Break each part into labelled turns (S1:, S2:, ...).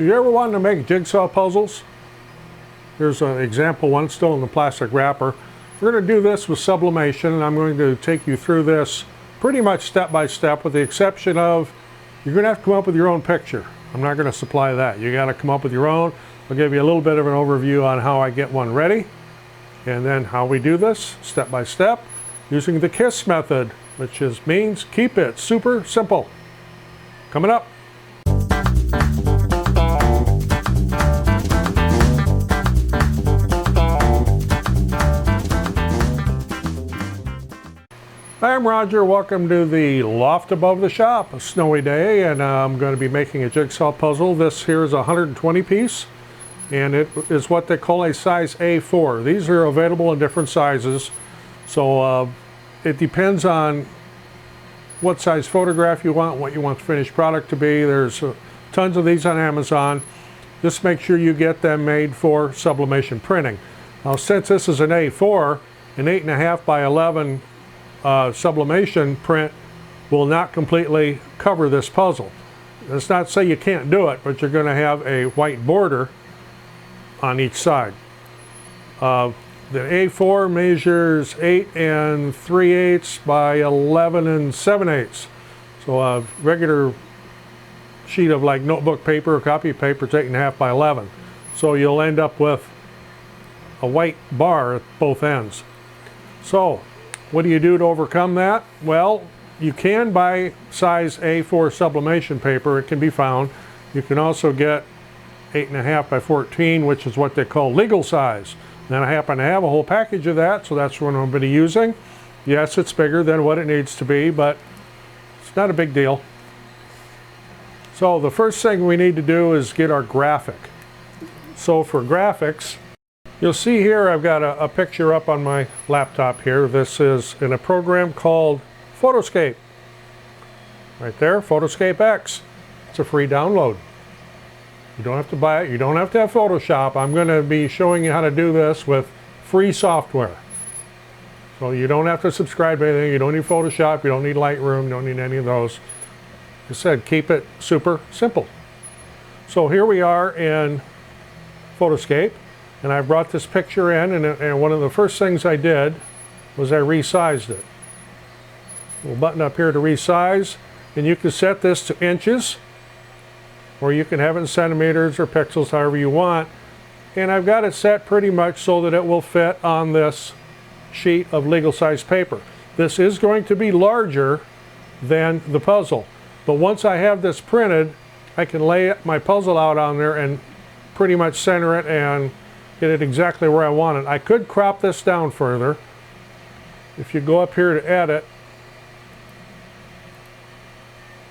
S1: Do you ever want to make jigsaw puzzles? Here's an example one still in the plastic wrapper. We're going to do this with sublimation, and I'm going to take you through this pretty much step by step, with the exception of you're going to have to come up with your own picture. I'm not going to supply that. You got to come up with your own. I'll give you a little bit of an overview on how I get one ready, and then how we do this step by step using the KISS method, which means keep it super simple. Coming up. Hi, I'm Roger. Welcome to the loft above the shop. A snowy day, and I'm going to be making a jigsaw puzzle. This here is a 120 piece, and it is what they call a size A4. These are available in different sizes, so it depends on what size photograph you want, what you want the finished product to be. There's tons of these on Amazon. Just make sure you get them made for sublimation printing. Now, since this is an A4, an 8.5 by 11 sublimation print will not completely cover this puzzle. That's not to say you can't do it, but you're going to have a white border on each side. The A4 measures 8 3/8 by 11 7/8. So a regular sheet of like notebook paper or copy paper is 8.5 by 11. So you'll end up with a white bar at both ends. So what do you do to overcome that? Well, you can buy size A4 sublimation paper. It can be found. You can also get 8.5 by 14, which is what they call legal size. And I happen to have a whole package of that, so that's what I'm going to be using. Yes, it's bigger than what it needs to be, but it's not a big deal. So the first thing we need to do is get our graphic. So for graphics, you'll see here I've got a picture up on my laptop here. This is in a program called Photoscape. Right there, Photoscape X. It's a free download. You don't have to buy it. You don't have to have Photoshop. I'm going to be showing you how to do this with free software. So you don't have to subscribe to anything. You don't need Photoshop. You don't need Lightroom. You don't need any of those. Like I said, keep it super simple. So here we are in Photoscape. And I brought this picture in, and one of the first things I did was I resized it. Little button up here to resize, and you can set this to inches, or you can have it in centimeters or pixels, however you want. And I've got it set pretty much so that it will fit on this sheet of legal size paper. This is going to be larger than the puzzle, but once I have this printed, I can lay my puzzle out on there and pretty much center it and get it exactly where I want it. I could crop this down further. If you go up here to edit,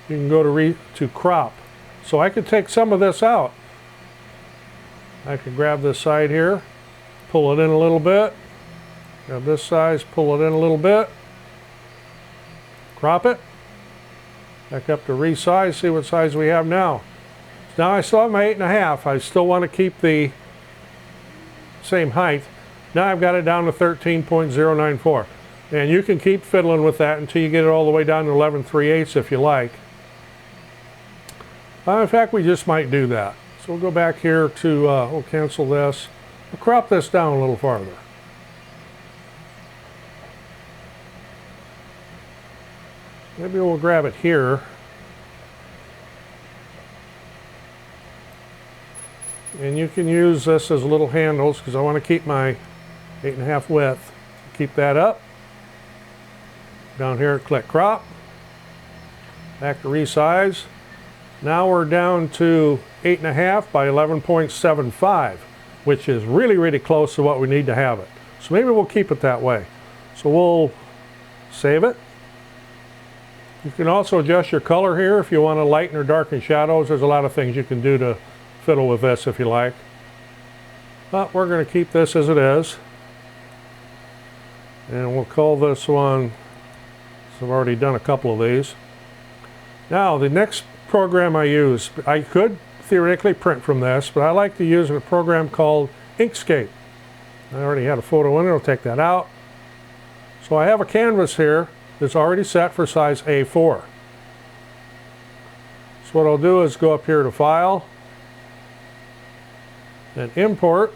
S1: you can go to crop. So I could take some of this out. I could grab this side here, pull it in a little bit, grab this size, pull it in a little bit, crop it, back up to resize, see what size we have now. Now I still have my 8.5. I still want to keep the same height. Now I've got it down to 13.094, and you can keep fiddling with that until you get it all the way down to 11 3/8 if you like. In fact, we just might do that. So we'll go back here to we'll cancel this. We'll crop this down a little farther. Maybe we'll grab it here. And you can use this as little handles because I want to keep my 8.5 width. Keep that up. Down here, click crop. Back to resize. Now we're down to 8.5 by 11.75, which is really, really close to what we need to have it. So maybe we'll keep it that way. So we'll save it. You can also adjust your color here if you want to lighten or darken shadows. There's a lot of things you can do to fiddle with this if you like. But we're going to keep this as it is. And we'll call this one, so I've already done a couple of these. Now the next program I use, I could theoretically print from this, but I like to use a program called Inkscape. I already had a photo in it, I'll take that out. So I have a canvas here that's already set for size A4. So what I'll do is go up here to File, and import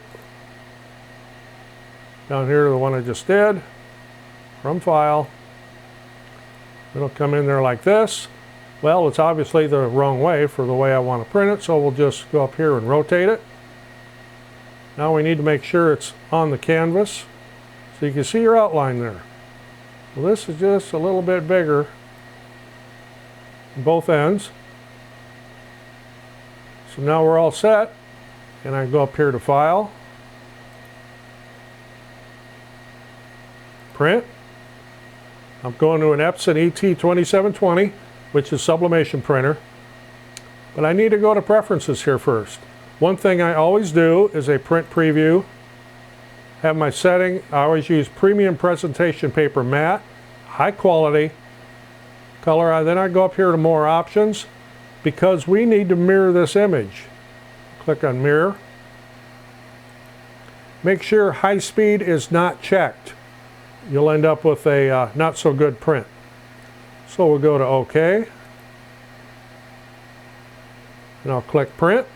S1: down here to the one I just did from file. It'll come in there like this. Well, it's obviously the wrong way for the way I want to print it, so we'll just go up here and rotate it. Now we need to make sure it's on the canvas so you can see your outline there. Well, this is just a little bit bigger on both ends. So now we're all set, and I go up here to File, Print. I'm going to an Epson ET2720, which is sublimation printer, but I need to go to Preferences here first. One thing I always do is a print preview. Have my setting, I always use premium presentation paper matte, high quality, color. Then I go up here to more options because we need to mirror this image. Click on mirror. Make sure high speed is not checked. You'll end up with a not so good print. So we'll go to OK. And I'll click print.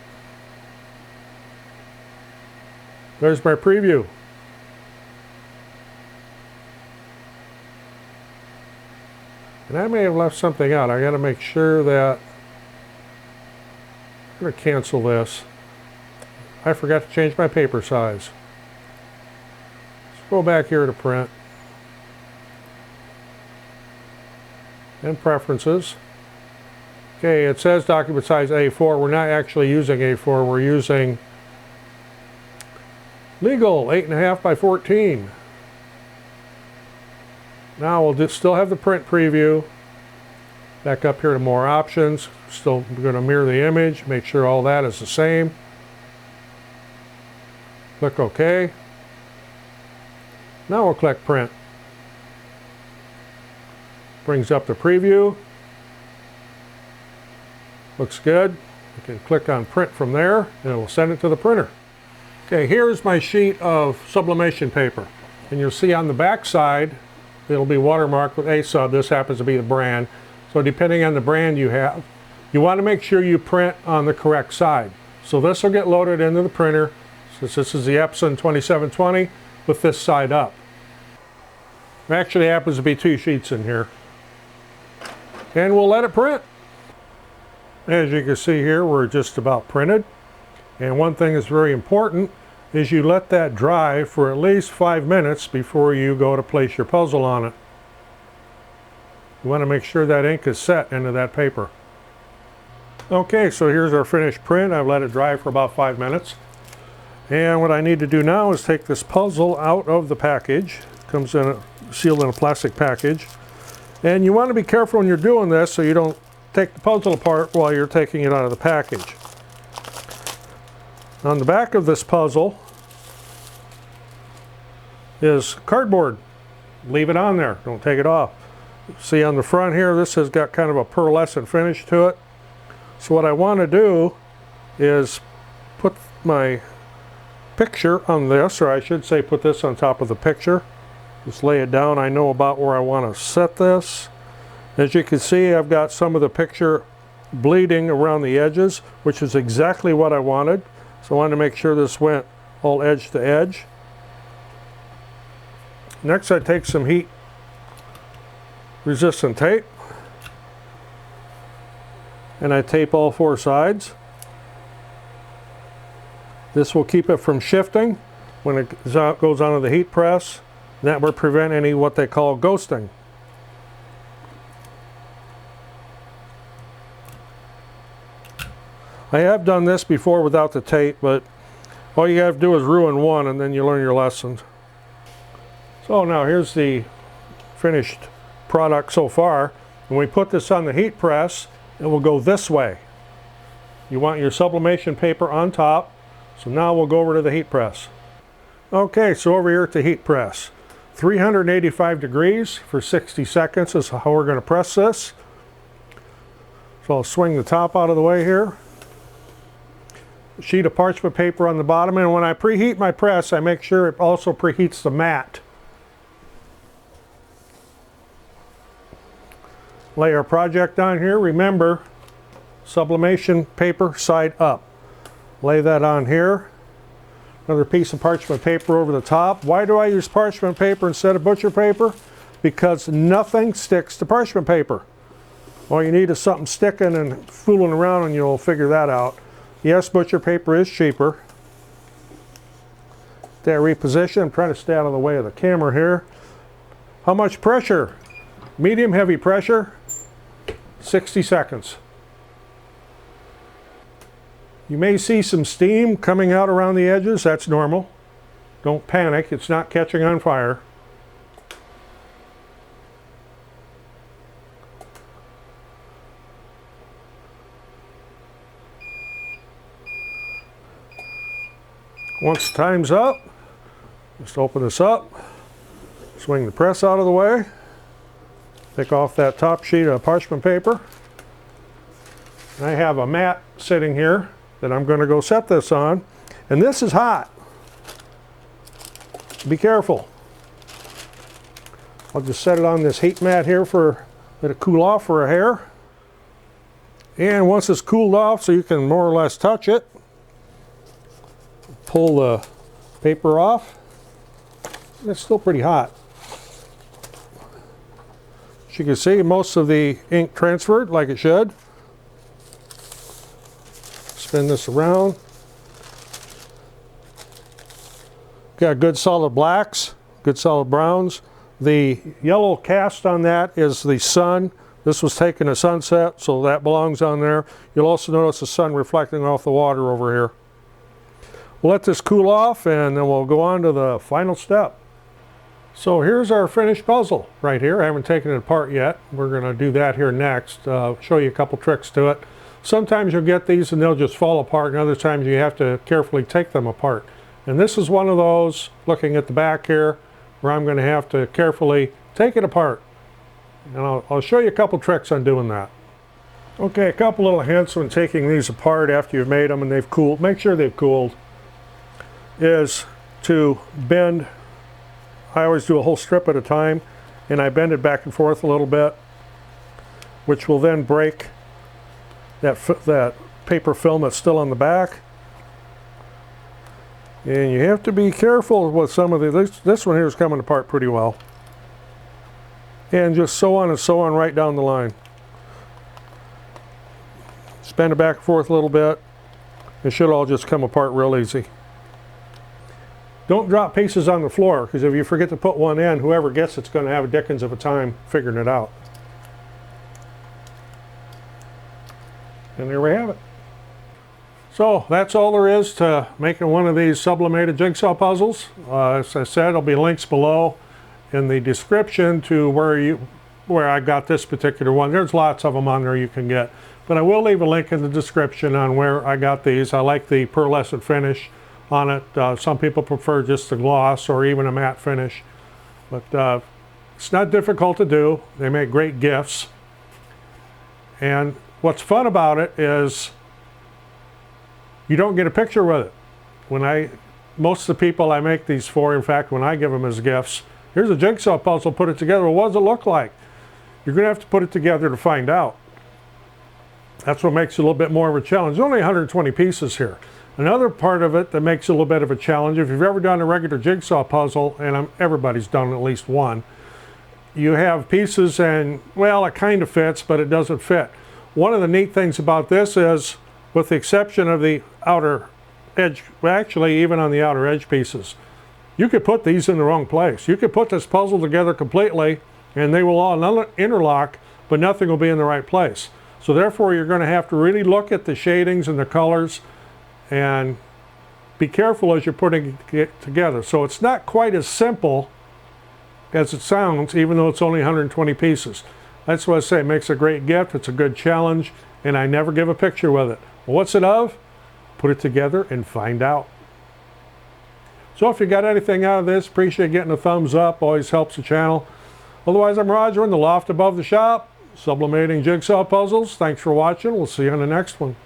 S1: There's my preview. And I may have left something out. I got to make sure that I'm going to cancel this. I forgot to change my paper size. Let's go back here to print. And preferences. Okay, it says document size A4. We're not actually using A4. We're using legal 8.5 by 14. Now we'll just still have the print preview. Back up here to more options. Still going to mirror the image. Make sure all that is the same. Click OK. Now we'll click print. Brings up the preview. Looks good. You can click on print from there and it will send it to the printer. Okay, here's my sheet of sublimation paper. And you'll see on the back side it'll be watermarked with A-Sub. This happens to be the brand. So depending on the brand you have, you want to make sure you print on the correct side. So this will get loaded into the printer, since this is the Epson 2720 with this side up. There actually happens to be two sheets in here. And we'll let it print. As you can see here, we're just about printed. And one thing that's very important is you let that dry for at least 5 minutes before you go to place your puzzle on it. You want to make sure that ink is set into that paper. Okay, so here's our finished print. I've let it dry for about 5 minutes. And what I need to do now is take this puzzle out of the package. It comes in sealed in a plastic package. And you want to be careful when you're doing this so you don't take the puzzle apart while you're taking it out of the package. On the back of this puzzle is cardboard. Leave it on there, don't take it off. See on the front here, this has got kind of a pearlescent finish to it. So what I want to do is put my picture on this, or I should say put this on top of the picture. Just lay it down. I know about where I want to set this. As you can see, I've got some of the picture bleeding around the edges, which is exactly what I wanted. So I wanted to make sure this went all edge to edge. Next, I take some heat resistant tape and I tape all 4 sides. This will keep it from shifting when it goes onto the heat press. That will prevent any what they call ghosting. I have done this before without the tape, but all you have to do is ruin one and then you learn your lessons. So now here's the finished product so far. When we put this on the heat press, it will go this way. You want your sublimation paper on top. So now we'll go over to the heat press. Okay, so over here at the heat press. 385 degrees for 60 seconds is how we're going to press this. So I'll swing the top out of the way here. Sheet of parchment paper on the bottom, and when I preheat my press, I make sure it also preheats the mat. Lay our project on here. Remember, sublimation paper side up. Lay that on here. Another piece of parchment paper over the top. Why do I use parchment paper instead of butcher paper? Because nothing sticks to parchment paper. All you need is something sticking and fooling around and you'll figure that out. Yes, butcher paper is cheaper. There, reposition. I'm trying to stay out of the way of the camera here. How much pressure? Medium heavy pressure, 60 seconds. You may see some steam coming out around the edges. That's normal. Don't panic. It's not catching on fire. Once time's up, just open this up, swing the press out of the way, take off that top sheet of parchment paper. I have a mat sitting here that I'm going to go set this on, and this is hot. Be careful. I'll just set it on this heat mat here for let it cool off for a hair. And once it's cooled off so you can more or less touch it, pull the paper off. It's still pretty hot. As you can see, most of the ink transferred like it should. Spin this around. Got good solid blacks, good solid browns. The yellow cast on that is the sun. This was taken at sunset, so that belongs on there. You'll also notice the sun reflecting off the water over here. We'll let this cool off and then we'll go on to the final step. So here's our finished puzzle right here. I haven't taken it apart yet. We're going to do that here next. Show you a couple tricks to it. Sometimes you'll get these and they'll just fall apart, and other times you have to carefully take them apart. And this is one of those, looking at the back here, where I'm going to have to carefully take it apart. And I'll show you a couple tricks on doing that. Okay, a couple little hints when taking these apart after you've made them and they've cooled. Make sure they've cooled. Is to bend. I always do a whole strip at a time, and I bend it back and forth a little bit, which will then break that paper film that's still on the back. And you have to be careful with some of this one here is coming apart pretty well. And just so on and so on right down the line. Just bend it back and forth a little bit. It should all just come apart real easy. Don't drop pieces on the floor, because if you forget to put one in, whoever gets it's going to have a dickens of a time figuring it out. And there we have it. So that's all there is to making one of these sublimated jigsaw puzzles. As I said, there'll be links below in the description to where I got this particular one. There's lots of them on there you can get, but I will leave a link in the description on where I got these. I like the pearlescent finish on it. Some people prefer just the gloss or even a matte finish, but it's not difficult to do. They make great gifts, and what's fun about it is you don't get a picture with it. Most of the people I make these for, in fact, when I give them as gifts, here's a jigsaw puzzle, put it together. Well, what does it look like? You're going to have to put it together to find out. That's what makes it a little bit more of a challenge. There's only 120 pieces here. Another part of it that makes it a little bit of a challenge, if you've ever done a regular jigsaw puzzle, and everybody's done at least one, you have pieces and, well, it kind of fits, but it doesn't fit. One of the neat things about this is, with the exception of the outer edge, well, actually even on the outer edge pieces, you could put these in the wrong place. You could put this puzzle together completely and they will all interlock, but nothing will be in the right place. So therefore you're going to have to really look at the shadings and the colors and be careful as you're putting it together. So it's not quite as simple as it sounds, even though it's only 120 pieces. That's what I say, it makes a great gift, it's a good challenge, and I never give a picture with it. Well, what's it of? Put it together and find out. So if you got anything out of this, appreciate getting a thumbs up, always helps the channel. Otherwise, I'm Roger in the loft above the shop, sublimating jigsaw puzzles. Thanks for watching, we'll see you on the next one.